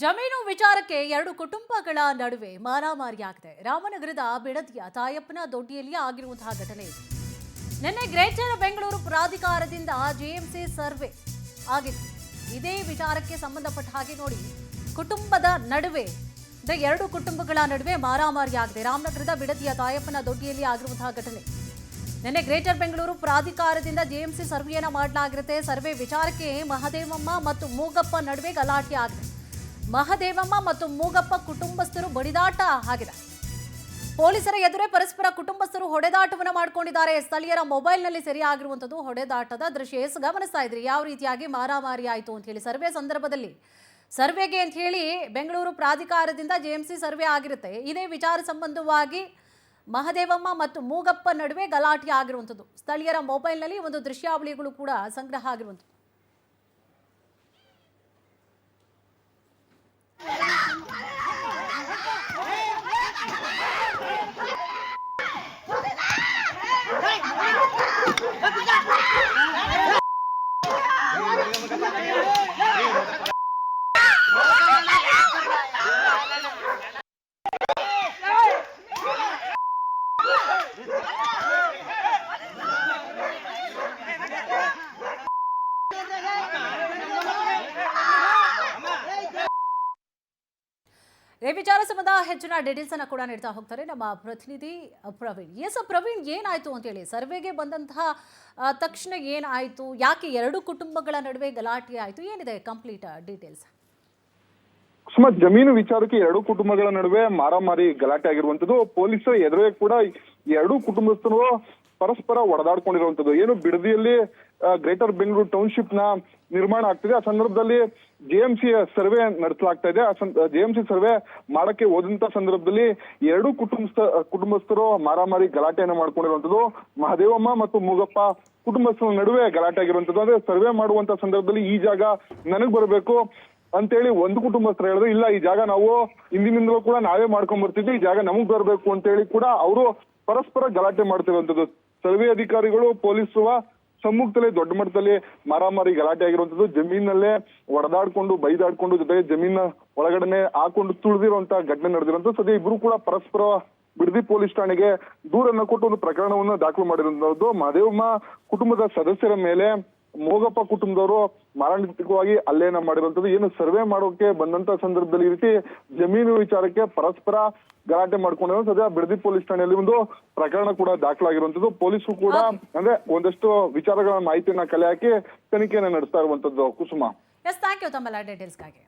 ಜಮೀನು ವಿಚಾರಕ್ಕೆ ಎರಡು ಕುಟುಂಬಗಳ ನಡುವೆ ಮಾರಾಮಾರಿಯಾಗಿದೆ. ರಾಮನಗರದ ಬಿಡದಿಯ ತಾಯಪ್ಪನ ದೊಡ್ಡಿಯಲ್ಲಿ ಆಗಿರುವಂತಹ ಘಟನೆ ಇದು. ನಿನ್ನೆ ಗ್ರೇಟರ್ ಬೆಂಗಳೂರು ಪ್ರಾಧಿಕಾರದಿಂದ ಜೆಎಂಸಿ ಸರ್ವೆ ಆಗಿತ್ತು. ಇದೇ ವಿಚಾರಕ್ಕೆ ಸಂಬಂಧಪಟ್ಟ ಹಾಗೆ ನೋಡಿ, ಕುಟುಂಬದ ನಡುವೆ ಎರಡು ಕುಟುಂಬಗಳ ನಡುವೆ ಮಾರಾಮಾರಿಯಾಗಿದೆ. ರಾಮನಗರದ ಬಿಡದಿಯ ತಾಯಪ್ಪನ ದೊಡ್ಡಿಯಲ್ಲಿ ಆಗಿರುವಂತಹ ಘಟನೆ. ನಿನ್ನೆ ಗ್ರೇಟರ್ ಬೆಂಗಳೂರು ಪ್ರಾಧಿಕಾರದಿಂದ ಜೆಎಂಸಿ ಸರ್ವೆಯನ್ನ ಮಾಡಲಾಗಿರುತ್ತೆ. ಸರ್ವೆ ವಿಚಾರಕ್ಕೆ ಮಹದೇವಮ್ಮ ಮತ್ತು ಮೂಗಪ್ಪ ನಡುವೆ ಗಲಾಟೆ ಆಗಿದೆ. ಮಹದೇವಮ್ಮ ಮತ್ತು ಮೂಗಪ್ಪ ಕುಟುಂಬಸ್ಥರು ಬಡಿದಾಟ ಆಗಿದೆ. ಪೊಲೀಸರ ಎದುರೇ ಪರಸ್ಪರ ಕುಟುಂಬಸ್ಥರು ಹೊಡೆದಾಟವನ್ನು ಮಾಡಿಕೊಂಡಿದ್ದಾರೆ. ಸ್ಥಳೀಯರ ಮೊಬೈಲ್ನಲ್ಲಿ ಸೆರೆಯಾಗಿರುವಂಥದ್ದು ಹೊಡೆದಾಟದ ದೃಶ್ಯ. ಗಮನಿಸ್ತಾ ಇದ್ರಿ ಯಾವ ರೀತಿಯಾಗಿ ಮಾರಾಮಾರಿ ಆಯಿತು ಅಂತ ಹೇಳಿ. ಸರ್ವೆ ಸಂದರ್ಭದಲ್ಲಿ ಸರ್ವೆಗೆ ಅಂತ ಹೇಳಿ ಬೆಂಗಳೂರು ಪ್ರಾಧಿಕಾರದಿಂದ ಜೆಎಂಸಿ ಸರ್ವೆ ಆಗಿರುತ್ತೆ. ಇದೇ ವಿಚಾರ ಸಂಬಂಧವಾಗಿ ಮಹದೇವಮ್ಮ ಮತ್ತು ಮೂಗಪ್ಪ ನಡುವೆ ಗಲಾಟೆ ಆಗಿರುವಂಥದ್ದು. ಸ್ಥಳೀಯರ ಮೊಬೈಲ್ನಲ್ಲಿ ಒಂದು ದೃಶ್ಯಾವಳಿಗಳು ಕೂಡ ಸಂಗ್ರಹ ಆಗಿರುವಂಥದ್ದು. ಈ ವಿಚಾರ ಸಂಬಂಧ ಹೆಚ್ಚಿನ ಡೀಟೇಲ್ಸ್ ಅನ್ನ ಕೂಡ ನೀಡ್ತಾ ಹೋಗ್ತಾರೆ ನಮ್ಮ ಪ್ರತಿನಿಧಿ ಪ್ರವೀಣ್. ಪ್ರವೀಣ್, ಏನಾಯ್ತು ಅಂತ ಹೇಳಿ, ಸರ್ವೆಗೆ ಬಂದಂತಹ ತಕ್ಷಣ ಏನಾಯ್ತು, ಯಾಕೆ ಎರಡು ಕುಟುಂಬಗಳ ನಡುವೆ ಗಲಾಟೆ ಆಯ್ತು, ಏನಿದೆ ಕಂಪ್ಲೀಟ್ ಡೀಟೇಲ್ಸ್? ಸುಮಾರು ಜಮೀನು ವಿಚಾರಕ್ಕೆ ಎರಡು ಕುಟುಂಬಗಳ ನಡುವೆ ಮಾರಾಮಾರಿ ಗಲಾಟೆ ಆಗಿರುವಂತದ್ದು. ಪೊಲೀಸರ ಎದುರೇ ಕೂಡ ಎರಡೂ ಕುಟುಂಬಸ್ಥರು ಪರಸ್ಪರ ಹೊಡೆದಾಡ್ಕೊಂಡಿರುವಂತದ್ದು. ಏನು ಬಿಡದಿಯಲ್ಲಿ ಗ್ರೇಟರ್ ಬೆಂಗಳೂರು ಟೌನ್ಶಿಪ್ ನ ನಿರ್ಮಾಣ ಆಗ್ತಿದೆ. ಆ ಸಂದರ್ಭದಲ್ಲಿ ಜೆಎಂಸಿ ಸರ್ವೆ ನಡೆಸಲಾಗ್ತಾ ಇದೆ. ಜೆಎಂಸಿ ಸರ್ವೆ ಮಾಡಕ್ಕೆ ಹೋದಂತ ಸಂದರ್ಭದಲ್ಲಿ ಎರಡೂ ಕುಟುಂಬಸ್ಥರು ಮಾರಾಮಾರಿ ಗಲಾಟೆಯನ್ನು ಮಾಡ್ಕೊಂಡಿರುವಂತದ್ದು. ಮಹದೇವಮ್ಮ ಮತ್ತು ಮೂಗಪ್ಪ ಕುಟುಂಬಸ್ಥರ ನಡುವೆ ಗಲಾಟೆ ಆಗಿರುವಂತದ್ದು. ಅಂದ್ರೆ ಸರ್ವೆ ಮಾಡುವಂತ ಸಂದರ್ಭದಲ್ಲಿ ಈ ಜಾಗ ನನಗ್ ಬರಬೇಕು ಅಂತೇಳಿ ಒಂದು ಕುಟುಂಬಸ್ಥರು ಹೇಳಿದ್ರು, ಇಲ್ಲ ಈ ಜಾಗ ನಾವು ಹಿಂದಿನಿಂದಲೂ ಕೂಡ ನಾವೇ ಮಾಡ್ಕೊಂಡ್ ಬರ್ತಿದ್ವಿ, ಈ ಜಾಗ ನಮಗ್ ಬರ್ಬೇಕು ಅಂತ ಹೇಳಿ ಕೂಡ ಅವರು ಪರಸ್ಪರ ಗಲಾಟೆ ಮಾಡ್ತಿರುವಂತದ್ದು. ಸರ್ವೆ ಅಧಿಕಾರಿಗಳು ಪೊಲೀಸರ ಸಮ್ಮುಖದಲ್ಲಿ ದೊಡ್ಡ ಮಟ್ಟದಲ್ಲಿ ಮಾರಾಮಾರಿ ಗಲಾಟೆ ಆಗಿರುವಂತದ್ದು. ಜಮೀನಲ್ಲೇ ಹೊಡೆದಾಡ್ಕೊಂಡು ಬೈದಾಡ್ಕೊಂಡು ಜೊತೆಗೆ ಜಮೀನ ಒಳಗಡೆ ಹಾಕೊಂಡು ತುಳಿದಿರುವಂತ ಘಟನೆ ನಡೆದಿರುವಂತದ್ದು. ಸದ್ಯ ಇಬ್ರು ಕೂಡ ಪರಸ್ಪರ ಬಿಡದಿ ಪೊಲೀಸ್ ಠಾಣೆಗೆ ದೂರನ್ನ ಕೊಟ್ಟು ಒಂದು ಪ್ರಕರಣವನ್ನು ದಾಖಲು ಮಾಡಿರುವಂತದ್ದು. ಮಹದೇವಮ್ಮ ಕುಟುಂಬದ ಸದಸ್ಯರ ಮೇಲೆ ಮೂಗಪ್ಪ ಕುಟುಂಬದವರು ಮಾರಣಾಂತಿಕವಾಗಿ ಹಲ್ಲೆಯನ್ನ ಮಾಡಿರುವಂತದ್ದು. ಏನು ಸರ್ವೆ ಮಾಡೋಕೆ ಬಂದಂತ ಸಂದರ್ಭದಲ್ಲಿ ಈ ರೀತಿ ಜಮೀನು ವಿಚಾರಕ್ಕೆ ಪರಸ್ಪರ ಗಲಾಟೆ ಮಾಡ್ಕೊಂಡಿರೋ ಸದ್ಯ ಬಿಡದಿ ಪೊಲೀಸ್ ಠಾಣೆಯಲ್ಲಿ ಒಂದು ಪ್ರಕರಣ ಕೂಡ ದಾಖಲಾಗಿರುವಂತದ್ದು. ಪೊಲೀಸರು ಕೂಡ ಅಂದ್ರೆ ಒಂದಷ್ಟು ವಿಚಾರಗಳ ಮಾಹಿತಿಯನ್ನ ಕಲೆ ಹಾಕಿ ತನಿಖೆಯನ್ನ ನಡೆಸ್ತಾ ಇರುವಂತದ್ದು. ಕುಸುಮ, ಥ್ಯಾಂಕ್ ಯು ತಮ್ಮೆಲ್ಲ ಡೀಟೇಲ್ಸ್ಗಾಗಿ.